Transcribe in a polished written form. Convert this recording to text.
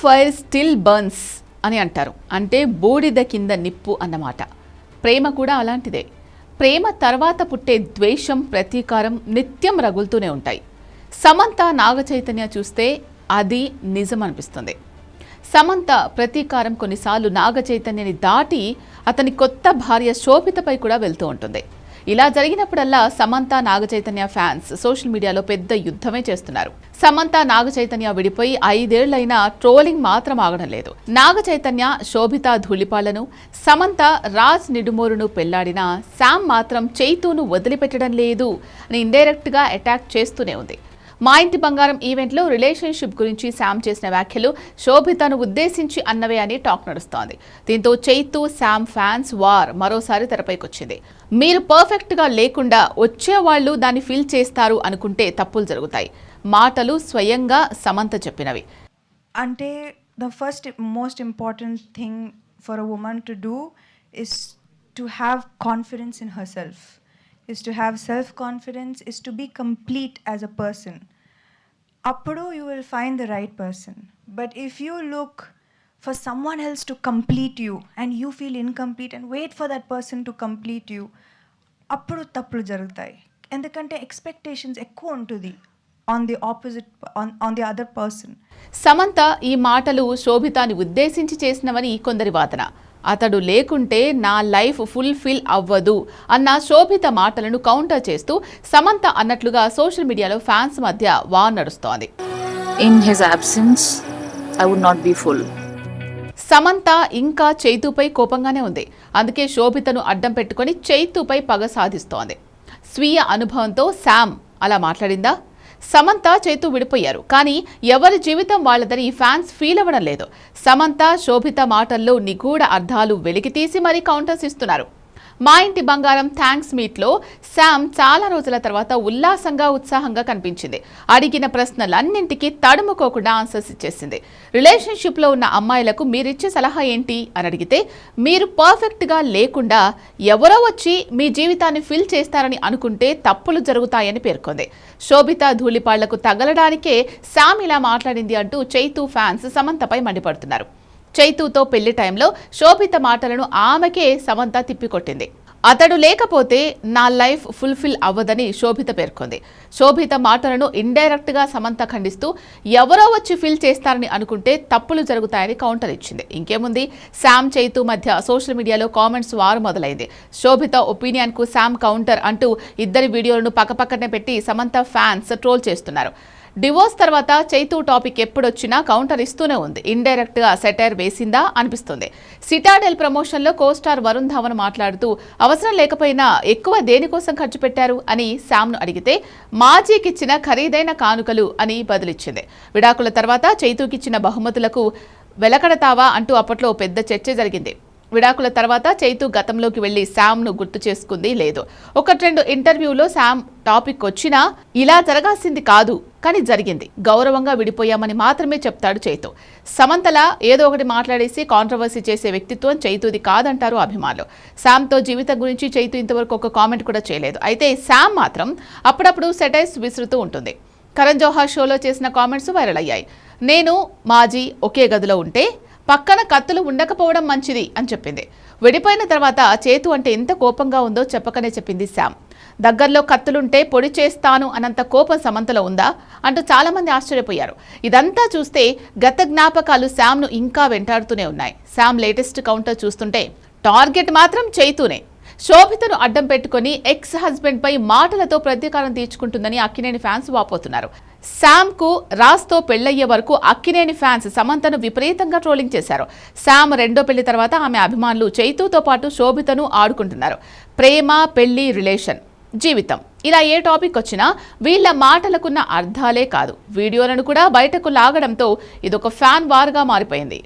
Fire still burns అని అంటారు. అంటే బూడిద కింద నిప్పు అన్నమాట. ప్రేమ కూడా అలాంటిదే. ప్రేమ తర్వాత పుట్టే ద్వేషం, ప్రతీకారం నిత్యం రగులుతూనే ఉంటాయి. సమంత నాగచైతన్య చూస్తే అది నిజం అనిపిస్తుంది. సమంత ప్రతీకారం కొన్నిసార్లు నాగచైతన్యని దాటి అతని కొత్త భార్య శోభితపై కూడా వెళ్తూ ఉంటుంది. ఇలా జరిగినప్పుడల్లా సమంత నాగచైతన్య ఫ్యాన్స్ సోషల్ మీడియాలో పెద్ద యుద్ధమే చేస్తున్నారు. సమంత నాగచైతన్య విడిపోయి 5 ఏళ్లైనా ట్రోలింగ్ మాత్రం ఆగడం లేదు. నాగచైతన్య శోభిత ధూళిపాళ్లను, సమంత రాజ్ నిడుమోరును పెళ్లాడిన శామ్ మాత్రం చైతూను వదిలిపెట్టడం లేదు అని ఇండైరెక్ట్ గా అటాక్ చేస్తూనే ఉంది. మా ఇంటి బంగారం ఈవెంట్లో రిలేషన్షిప్ గురించి శామ్ చేసిన వ్యాఖ్యలు శోభితను ఉద్దేశించి అన్నవే అని టాక్ నడుస్తోంది. దీంతో చైతూ శామ్ ఫ్యాన్స్ వార్ మరోసారి తెరపైకొచ్చింది. మీరు పర్ఫెక్ట్ గా లేకుండా వచ్చేవాళ్లు దాన్ని ఫీల్ చేస్తారు అనుకుంటే తప్పులు జరుగుతాయి. మాటలు స్వయంగా సమంత చెప్పినవి. అంటే the first most important thing for a woman to do is to have confidence in her self. is to have self-confidence, is to be complete as a person. Appudu you will find the right person. But if you look for someone else to complete you and you feel incomplete and wait for that person to complete you, appudu tappulu jarugutayi. Endukante expectations ekku untudi on the opposite on the other person. Samantha ఈ మాటలు శోభితాని ఉద్దేశించి చేసినవని కొందరి వాదన. అతడు లేకుంటే నా life fulfil అవ్వదు అన్న శోభిత మాటలను కౌంటర్ చేస్తూ సమంత అన్నట్లుగా సోషల్ మీడియాలో ఫ్యాన్స్ మధ్య వార్ నడుస్తోంది. In his absence I would not be full. Samantha ఇంకా చైతూపై కోపంగానే ఉంది. అందుకే శోభితను అడ్డం పెట్టుకొని చైతూపై పగ సాధిస్తోంది. స్వీయ అనుభవంతో శామ్ అలా మాట్లాడిందా? సమంత చైతూ విడిపోయారు, కానీ ఎవరి జీవితం వాళ్ళదని ఫ్యాన్స్ ఫీల్ అవ్వడం లేదు. సమంత శోభిత మాటల్లో నిగూఢ అర్థాలు వెలికితీసి మరీ కౌంటర్స్ ఇస్తున్నారు. మా ఇంటి బంగారం థ్యాంక్స్ మీట్లో శామ్ చాలా రోజుల తర్వాత ఉల్లాసంగా, ఉత్సాహంగా కనిపించింది. అడిగిన ప్రశ్నలన్నింటికీ తడుముకోకుండా ఆన్సర్స్ ఇచ్చేసింది. రిలేషన్షిప్లో ఉన్న అమ్మాయిలకు మీరిచ్చే సలహా ఏంటి అని అడిగితే, మీరు పర్ఫెక్ట్గా లేకుండా ఎవరో వచ్చి మీ జీవితాన్ని ఫిల్ చేస్తారని అనుకుంటే తప్పులు జరుగుతాయని పేర్కొంది. శోభిత ధూళిపాళ్లకు తగలడానికే శామ్ ఇలా మాట్లాడింది అంటూ చైతూ ఫ్యాన్స్ సమంతపై మండిపడుతున్నారు. చైతూతో పెళ్లి టైంలో శోభిత మాటలను ఆమెకే సమంత తిప్పికొట్టింది. అతడు లేకపోతే నా లైఫ్ ఫుల్ఫిల్ అవ్వదని శోభిత పేర్కొంది. శోభిత మాటలను ఇండైరెక్ట్ గా సమంత ఖండిస్తూ ఎవరో వచ్చి ఫిల్ చేస్తారని అనుకుంటే తప్పులు జరుగుతాయని కౌంటర్ ఇచ్చింది. ఇంకేముంది, శామ్ చైతూ మధ్య సోషల్ మీడియాలో కామెంట్స్ వారు మొదలైంది. శోభిత ఒపీనియన్ కు శామ్ కౌంటర్ అంటూ ఇద్దరి వీడియోలను పక్కపక్కనే పెట్టి సమంత ఫ్యాన్స్ ట్రోల్ చేస్తున్నారు. డివోర్స్ తర్వాత చైతూ టాపిక్ ఎప్పుడొచ్చినా కౌంటర్ ఇస్తూనే ఉంది. ఇండైరెక్ట్ గా సెటైర్ వేసిందా అనిపిస్తుంది. సిటాడెల్ ప్రమోషన్లో కోస్టార్ వరుణ్ ధవన్ మాట్లాడుతూ అవసరం లేకపోయినా ఎక్కువ దేనికోసం ఖర్చు పెట్టారు అని శామ్ను అడిగితే మాజీకిచ్చిన ఖరీదైన కానుకలు అని బదులిచ్చింది. విడాకుల తర్వాత చైతూకిచ్చిన బహుమతులకు వెలకడతావా అంటూ అప్పట్లో పెద్ద చర్చ జరిగింది. విడాకుల తర్వాత చైతూ గతంలోకి వెళ్లి శామ్ను గుర్తు చేసుకుంది లేదు. 1-2 ఇంటర్వ్యూలో శామ్ టాపిక్ వచ్చినా ఇలా జరగాల్సింది కాదు, కానీ జరిగింది, గౌరవంగా విడిపోయామని మాత్రమే చెప్తాడు చైతూ. సమంతలా ఏదో ఒకటి మాట్లాడేసి కాంట్రవర్సీ చేసే వ్యక్తిత్వం చైతూది కాదంటారు అభిమానులు. శామ్తో జీవితం గురించి చైతూ ఇంతవరకు ఒక కామెంట్ కూడా చేయలేదు. అయితే శామ్ మాత్రం అప్పుడప్పుడు సెటైర్స్ విసురుతూ ఉంటుంది. కరణ్ జోహార్ షోలో చేసిన కామెంట్స్ వైరల్ అయ్యాయి. నేను మాజీ ఒకే గదిలో ఉంటే పక్కన కత్తులు ఉండకపోవడం మంచిది అని చెప్పింది. విడిపోయిన తర్వాత చేతు అంటే ఎంత కోపంగా ఉందో చెప్పకనే చెప్పింది శామ్. దగ్గరలో కత్తులుంటే పొడి చేస్తాను అన్నంత కోపం సమంతలో ఉందా అంటూ చాలా మంది ఆశ్చర్యపోయారు. ఇదంతా చూస్తే గత జ్ఞాపకాలు శామ్ను ఇంకా వెంటాడుతూనే ఉన్నాయి. శామ్ లేటెస్ట్ కౌంటర్ చూస్తుంటే టార్గెట్ మాత్రం చైతూనే. శోభితను అడ్డం పెట్టుకుని ఎక్స్ హస్బెండ్ పై మాటలతో ప్రతీకారం తీర్చుకుంటుందని అక్కినేని ఫ్యాన్స్ వాపోతున్నారు. శామ్ కు రాజ్తో పెళ్లయ్యే వరకు అక్కినేని ఫ్యాన్స్ సమంతను విపరీతంగా ట్రోలింగ్ చేశారు. శామ్ రెండో పెళ్లి తర్వాత ఆమె అభిమానులు చైతూతో పాటు శోభితను ఆడుకుంటున్నారు. ప్రేమ, పెళ్లి, రిలేషన్, జీవితం ఇలా ఏ టాపిక్ వచ్చినా వీళ్ళ మాటలకున్న అర్థాలే కాదు, వీడియోలను కూడా బయటకు లాగడంతో ఇదొక ఫ్యాన్ వార్గా మారిపోయింది.